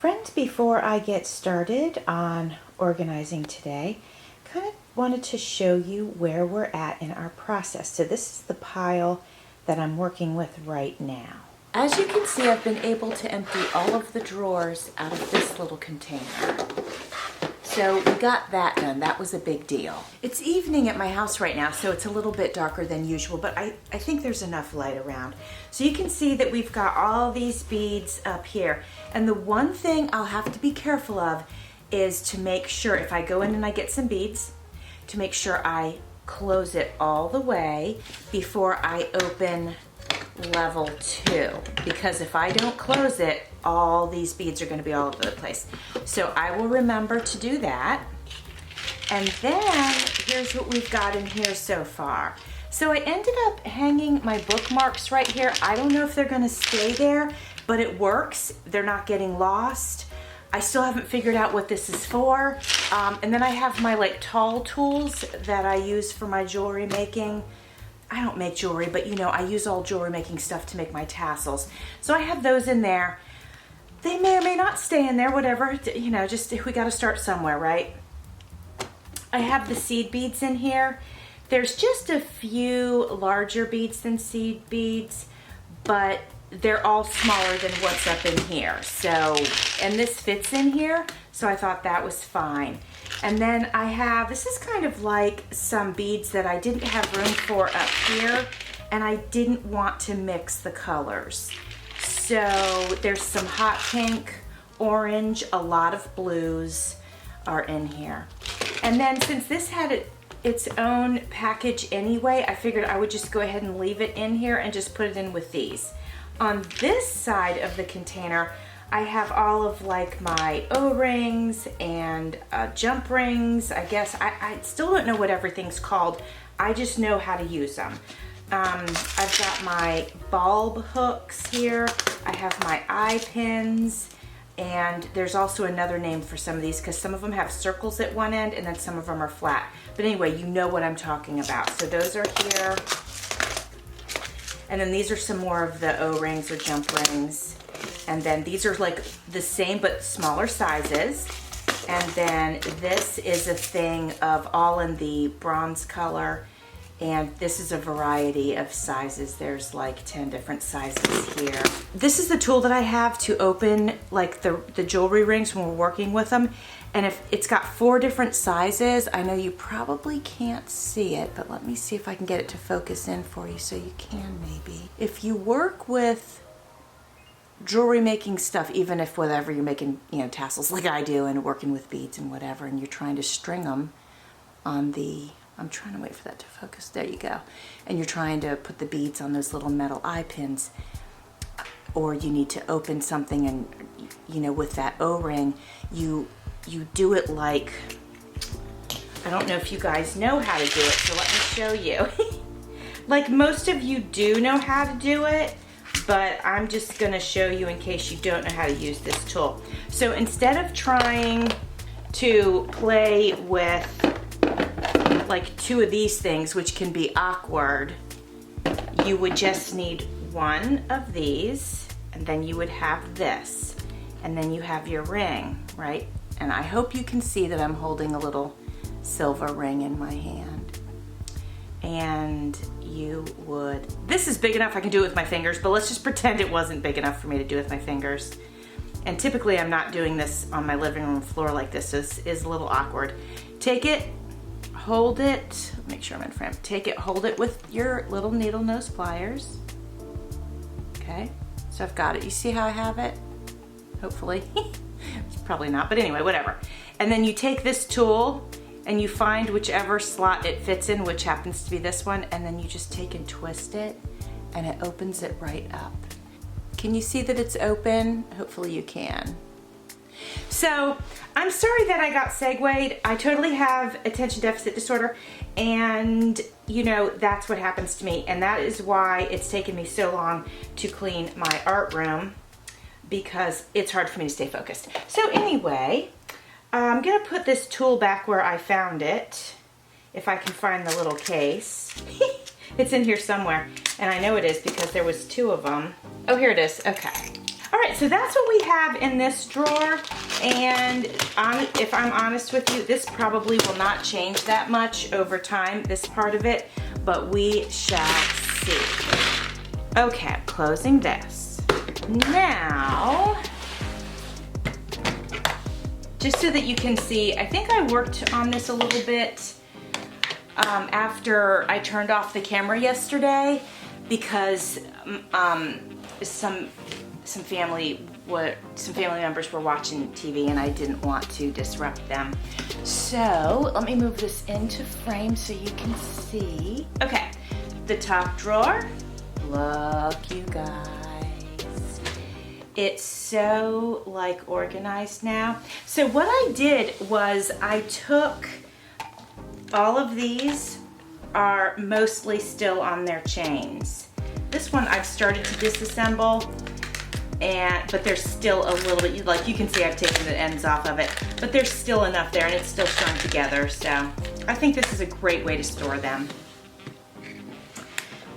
Friends, before I get started on organizing today, kind of wanted to show you where we're at in our process. So this is the pile that I'm working with right now. As you can see, I've been able to empty all of the drawers out of this little container. So we got that done. That was a big deal. It's evening at my house right now, so it's a little bit darker than usual, but I think there's enough light around. So you can see that we've got all these beads up here. And the one thing I'll have to be careful of is to make sure, if I go in and I get some beads, to make sure I close it all the way before I open level 2, because if I don't close it, all these beads are going to be all over the place. So I will remember to do that. And then here's what we've got in here so far. So I ended up hanging my bookmarks right here. I don't know if they're going to stay there, but it works. They're not getting lost. I still haven't figured out what this is for. And then I have my tall tools that I use for my jewelry making. I don't make jewelry, but I use all jewelry making stuff to make my tassels. So I have those in there. They may or may not stay in there, whatever, just we got to start somewhere, right? I have the seed beads in here. There's just a few larger beads than seed beads, but they're all smaller than what's up in here. So, and this fits in here, so I thought that was fine. And then I have, this is kind of like some beads that I didn't have room for up here, and I didn't want to mix the colors. So there's some hot pink, orange, a lot of blues are in here. And then since this had its own package anyway, I figured I would just go ahead and leave it in here and just put it in with these. On this side of the container, I have all of my O-rings and jump rings. I guess I still don't know what everything's called. I just know how to use them. I've got my bulb hooks here. I have my eye pins, and there's also another name for some of these because some of them have circles at one end and then some of them are flat. But anyway, you know what I'm talking about. So those are here. And then these are some more of the O-rings or jump rings. And then these are the same but smaller sizes. And then this is a thing of all in the bronze color. And this is a variety of sizes. There's 10 different sizes here. This is the tool that I have to open the jewelry rings when we're working with them. And if it's got 4 different sizes, I know you probably can't see it, but let me see if I can get it to focus in for you so you can maybe. If you work with jewelry making stuff, even if whatever you're making, tassels like I do and working with beads and whatever, and you're trying to string them on the, I'm trying to wait for that to focus, there you go. And you're trying to put the beads on those little metal eye pins, or you need to open something and, with that O-ring, you do it I don't know if you guys know how to do it, so let me show you. Most of you do know how to do it, but I'm just gonna show you in case you don't know how to use this tool. So instead of trying to play with 2 of these things, which can be awkward, you would just need 1 of these, and then you would have this, and then you have your ring, right? And I hope you can see that I'm holding a little silver ring in my hand. And you would, this is big enough I can do it with my fingers, but let's just pretend it wasn't big enough for me to do with my fingers. And typically I'm not doing this on my living room floor like this. This is a little awkward. Take it, hold it, make sure I'm in frame. Take it, hold it with your little needle nose pliers. Okay, so I've got it. You see how I have it? Hopefully. It's probably not, but anyway, whatever. And then you take this tool and you find whichever slot it fits in, which happens to be this one, and then you just take and twist it and it opens it right up. Can you see that it's open? Hopefully you can. So I'm sorry that I got segued. I totally have attention deficit disorder, and that's what happens to me, and that is why it's taken me so long to clean my art room, because it's hard for me to stay focused. So anyway, I'm gonna put this tool back where I found it, if I can find the little case. It's in here somewhere, and I know it is because there was 2 of them. Oh, here it is, okay. All right, right, so that's what we have in this drawer. And if I'm honest with you, this probably will not change that much over time, this part of it, but we shall see. Okay, closing this. Now, just so that you can see, I think I worked on this a little bit after I turned off the camera yesterday, because some family members were watching TV and I didn't want to disrupt them. So let me move this into frame so you can see. Okay, the top drawer. Look, you guys. It's so like organized now. So what I did was I took all of these are mostly still on their chains. This one I've started to disassemble, but there's still a little bit, like you can see I've taken the ends off of it, but there's still enough there and it's still strung together. So I think this is a great way to store them.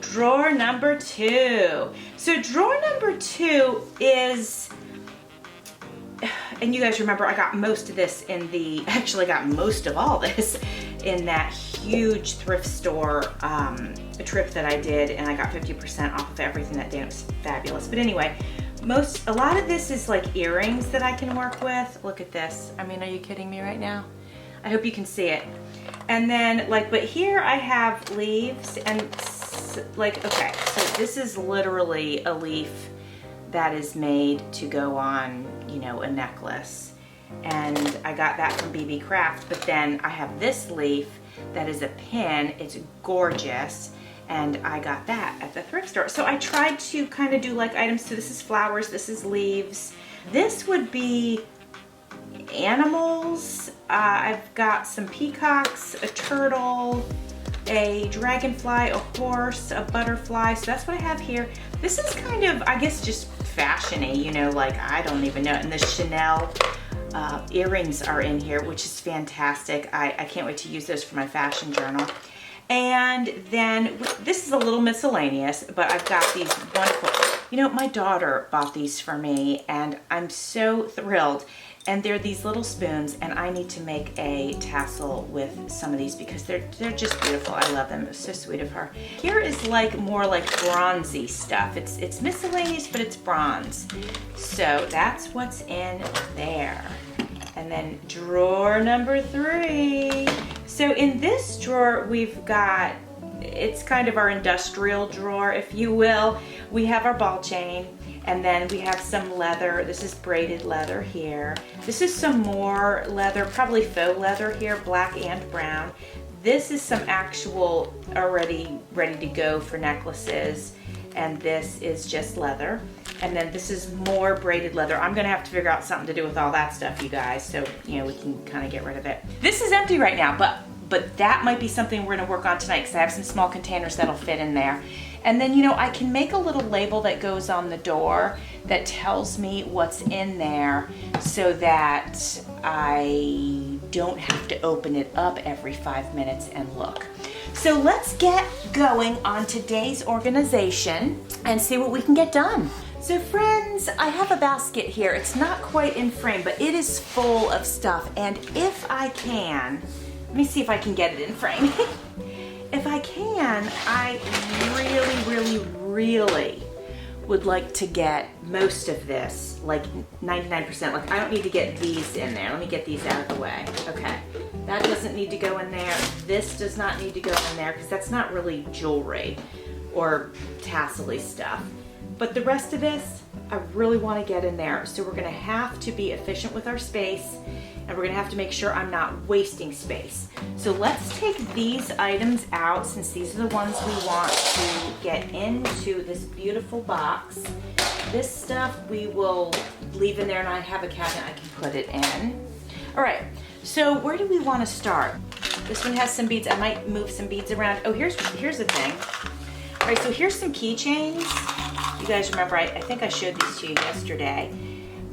Drawer number 2. So drawer number 2 is, and you guys remember I got most of this in the, actually I got most of all this in that huge thrift store trip that I did, and I got 50% off of everything that day. It was fabulous. But anyway, a lot of this is like earrings that I can work with. Look at this. I mean, are you kidding me right now? I hope you can see it. And then but here I have leaves and okay, so this is literally a leaf that is made to go on, a necklace. And I got that from BB Craft, but then I have this leaf that is a pin. It's gorgeous, and I got that at the thrift store. So I tried to kind of do like items. So this is flowers, this is leaves. This would be animals. I've got some peacocks, a turtle, a dragonfly, a horse, a butterfly. So that's what I have here. This is kind of, I guess, just fashion-y, like I don't even know. And the Chanel earrings are in here, which is fantastic. I can't wait to use those for my fashion journal. And then this is a little miscellaneous, but I've got these wonderful, my daughter bought these for me and I'm so thrilled. And they're these little spoons, and I need to make a tassel with some of these because they're just beautiful. I love them. It's so sweet of her. Here is more like bronzy stuff. It's miscellaneous, but it's bronze. So that's what's in there. And then drawer number 3. So in this drawer, we've got, it's kind of our industrial drawer, if you will. We have our ball chain. And then we have some leather. This is braided leather here. This is some more leather, probably faux leather here, black and brown. This is some actual already ready to go for necklaces. And this is just leather. And then this is more braided leather. I'm gonna have to figure out something to do with all that stuff, you guys. So, we can kind of get rid of it. This is empty right now, but that might be something we're gonna work on tonight because I have some small containers that'll fit in there. And then, I can make a little label that goes on the door that tells me what's in there so that I don't have to open it up every 5 minutes and look. So let's get going on today's organization and see what we can get done. So friends, I have a basket here. It's not quite in frame, but it is full of stuff. And if I can, let me see if I can get it in frame. If I can, I really would like to get most of this, like 99%. Like I don't need to get these in there. Let me get these out of the way. Okay, that doesn't need to go in there. This does not need to go in there because that's not really jewelry or tassel-y stuff. But the rest of this, I really want to get in there. So we're gonna have to be efficient with our space, and we're gonna have to make sure I'm not wasting space. So let's take these items out since these are the ones we want to get into this beautiful box. This stuff we will leave in there, and I have a cabinet I can put it in. All right, so where do we want to start? This one has some beads. I might move some beads around. Oh, here's the thing. All right, so here's some keychains. You guys remember, I think I showed these to you yesterday.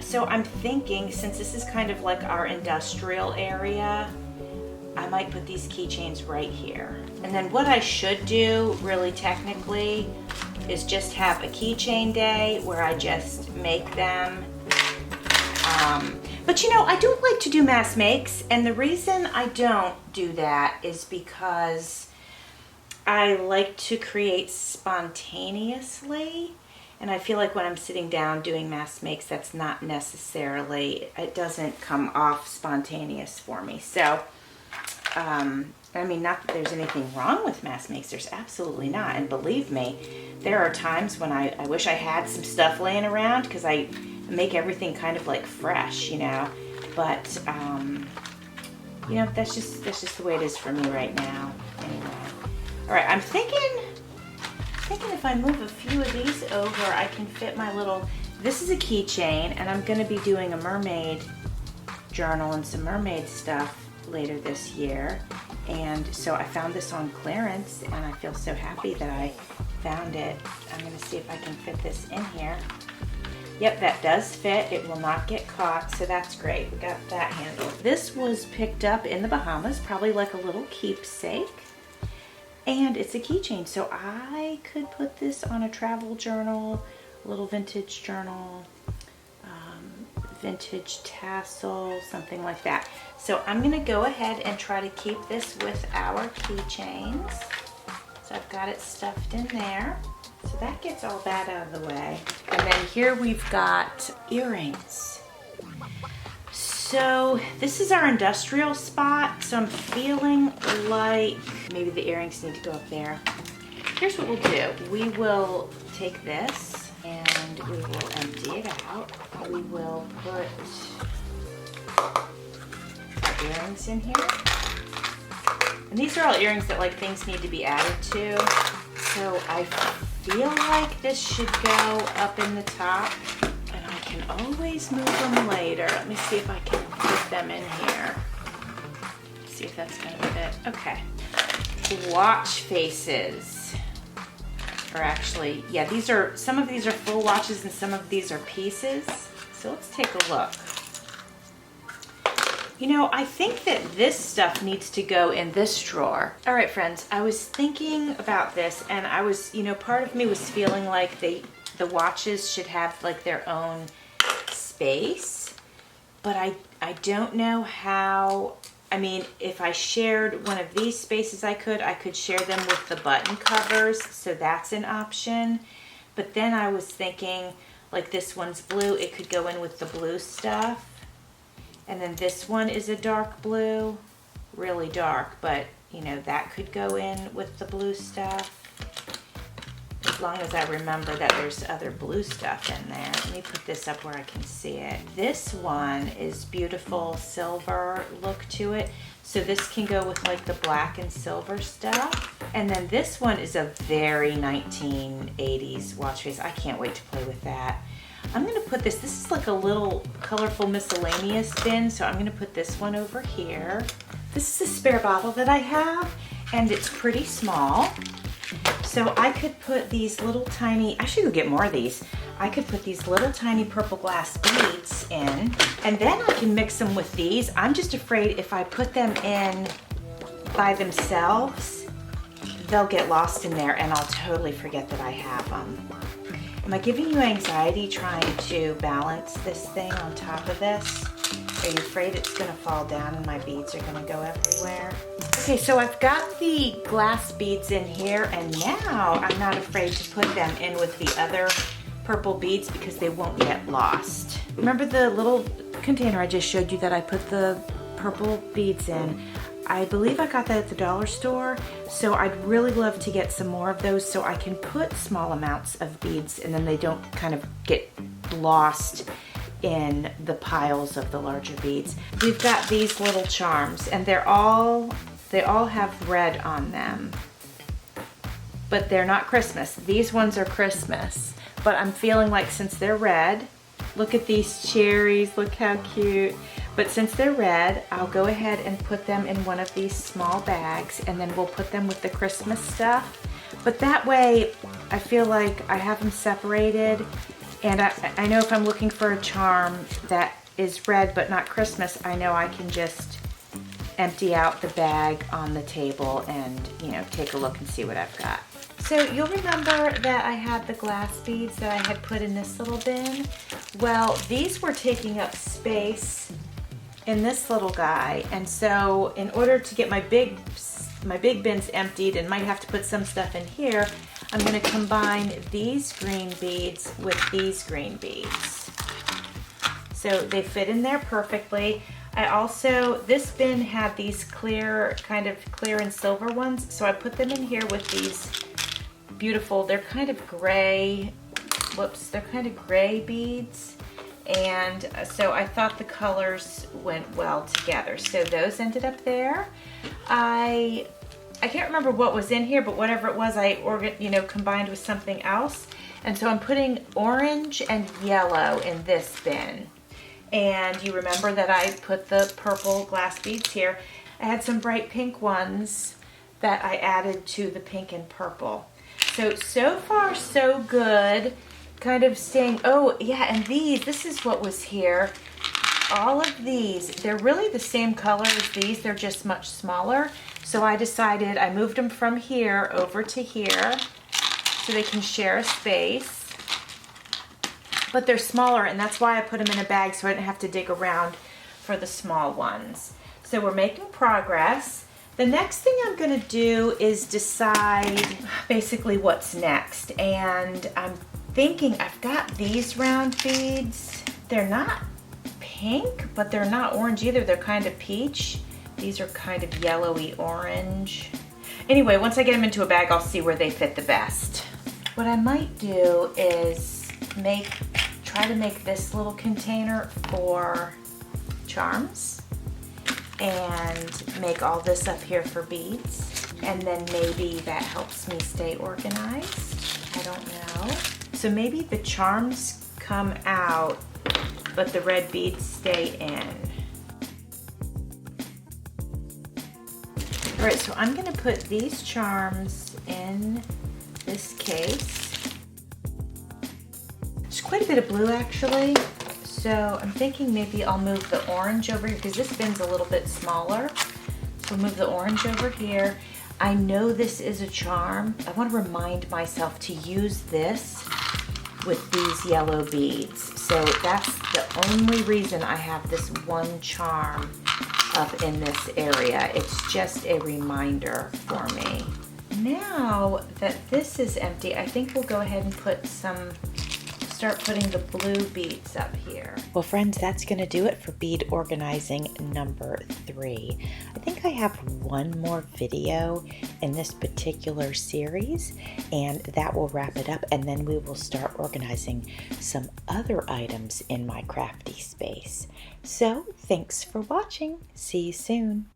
So I'm thinking, since this is kind of like our industrial area, I might put these keychains right here. And then what I should do, really technically, is just have a keychain day where I just make them. But you know, I don't like to do mass makes, and the reason I don't do that is because I like to create spontaneously, and I feel like when I'm sitting down doing mass makes, that's not necessarily, it doesn't come off spontaneous for me. So, I mean, not that there's anything wrong with mass makes, there's absolutely not. And believe me, there are times when I wish I had some stuff laying around because I make everything kind of like fresh, you know. But, you know, that's just the way it is for me right now. Anyway. All right, I'm thinking if I move a few of these over, I can fit my little, this is a keychain, and I'm gonna be doing a mermaid journal and some mermaid stuff later this year. And so I found this on clearance, and I feel so happy that I found it. I'm gonna see if I can fit this in here. Yep, that does fit. It will not get caught, so that's great. We got that handled. This was picked up in the Bahamas, probably like a little keepsake. And it's a keychain, so I could put this on a travel journal, a little vintage journal, vintage tassel, something like that. So I'm gonna go ahead and try to keep this with our keychains. So I've got it stuffed in there. So that gets all that out of the way. And then here we've got earrings. So this is our industrial spot. So I'm feeling like maybe the earrings need to go up there. Here's what we'll do. We will take this and we will empty it out. We will put our earrings in here. And these are all earrings that like things need to be added to. So I feel like this should go up in the top, and I can always move them later. Let me see if I can put them in here. See if that's gonna fit. Okay. Watch faces. Or actually, yeah, some of these are full watches and some of these are pieces. So let's take a look. You know, I think that this stuff needs to go in this drawer. All right, friends, I was thinking about this, and I was, you know, part of me was feeling like the watches should have like their own space, but I don't know how. I mean, if I shared one of these spaces, I could share them with the button covers, so that's an option. But then I was thinking, like this one's blue, it could go in with the blue stuff. And then this one is a dark blue, really dark, but you know, that could go in with the blue stuff. As long as I remember that there's other blue stuff in there. Let me put this up where I can see it. This one is beautiful silver look to it. So this can go with like the black and silver stuff. And then this one is a very 1980s watch face. I can't wait to play with that. I'm gonna put this is like a little colorful miscellaneous bin, so I'm gonna put this one over here. This is a spare bottle that I have, and it's pretty small. So I could put these little tiny, I should go get more of these. I could put these little tiny purple glass beads in, and then I can mix them with these. I'm just afraid if I put them in by themselves, they'll get lost in there and I'll totally forget that I have them. Am I giving you anxiety trying to balance this thing on top of this? Are you afraid it's gonna fall down and my beads are gonna go everywhere? Okay, so I've got the glass beads in here, and now I'm not afraid to put them in with the other purple beads because they won't get lost. Remember the little container I just showed you that I put the purple beads in? I believe I got that at the dollar store, so I'd really love to get some more of those so I can put small amounts of beads and then they don't kind of get lost in the piles of the larger beads. We've got these little charms, and they all have red on them, but they're not Christmas. These ones are Christmas, but I'm feeling like since they're red, look at these cherries, look how cute. But since they're red, I'll go ahead and put them in one of these small bags, and then we'll put them with the Christmas stuff. But that way, I feel like I have them separated, and I know if I'm looking for a charm that is red but not Christmas, I know I can just empty out the bag on the table and, you know, take a look and see what I've got. So you'll remember that I had the glass beads that I had put in this little bin. Well, these were taking up space in this little guy, and so in order to get my big bins emptied and might have to put some stuff in here, I'm going to combine these green beads with these green beads. So they fit in there perfectly. I also, this bin had these clear, kind of clear and silver ones, so I put them in here with these beautiful, they're kind of gray, they're kind of gray beads. And so I thought the colors went well together. So those ended up there. I can't remember what was in here, but whatever it was, I combined with something else. And so I'm putting orange and yellow in this bin. And you remember that I put the purple glass beads here. I had some bright pink ones that I added to the pink and purple. So far so good. Kind of staying, oh yeah, and this is what was here. All of these, they're really the same color as these, they're just much smaller. So I decided, I moved them from here over to here so they can share a space. But they're smaller, and that's why I put them in a bag so I didn't have to dig around for the small ones. So we're making progress. The next thing I'm gonna do is decide basically what's next. And I'm thinking I've got these round beads. They're not pink, but they're not orange either. They're kind of peach. These are kind of yellowy orange. Anyway, once I get them into a bag, I'll see where they fit the best. What I might do is try to make this little container for charms and make all this up here for beads. And then maybe that helps me stay organized. I don't know. So maybe the charms come out, but the red beads stay in. All right, so I'm gonna put these charms in this case. There's quite a bit of blue actually. So I'm thinking maybe I'll move the orange over here because this bin's a little bit smaller. So I'll move the orange over here. I know this is a charm. I want to remind myself to use this with these yellow beads. So that's the only reason I have this one charm up in this area. It's just a reminder for me. Now that this is empty, I think we'll go ahead and start putting the blue beads up here. Well friends, that's gonna do it for bead organizing number 3. I think I have one more video in this particular series, and that will wrap it up, and then we will start organizing some other items in my crafty space. So thanks for watching. See you soon.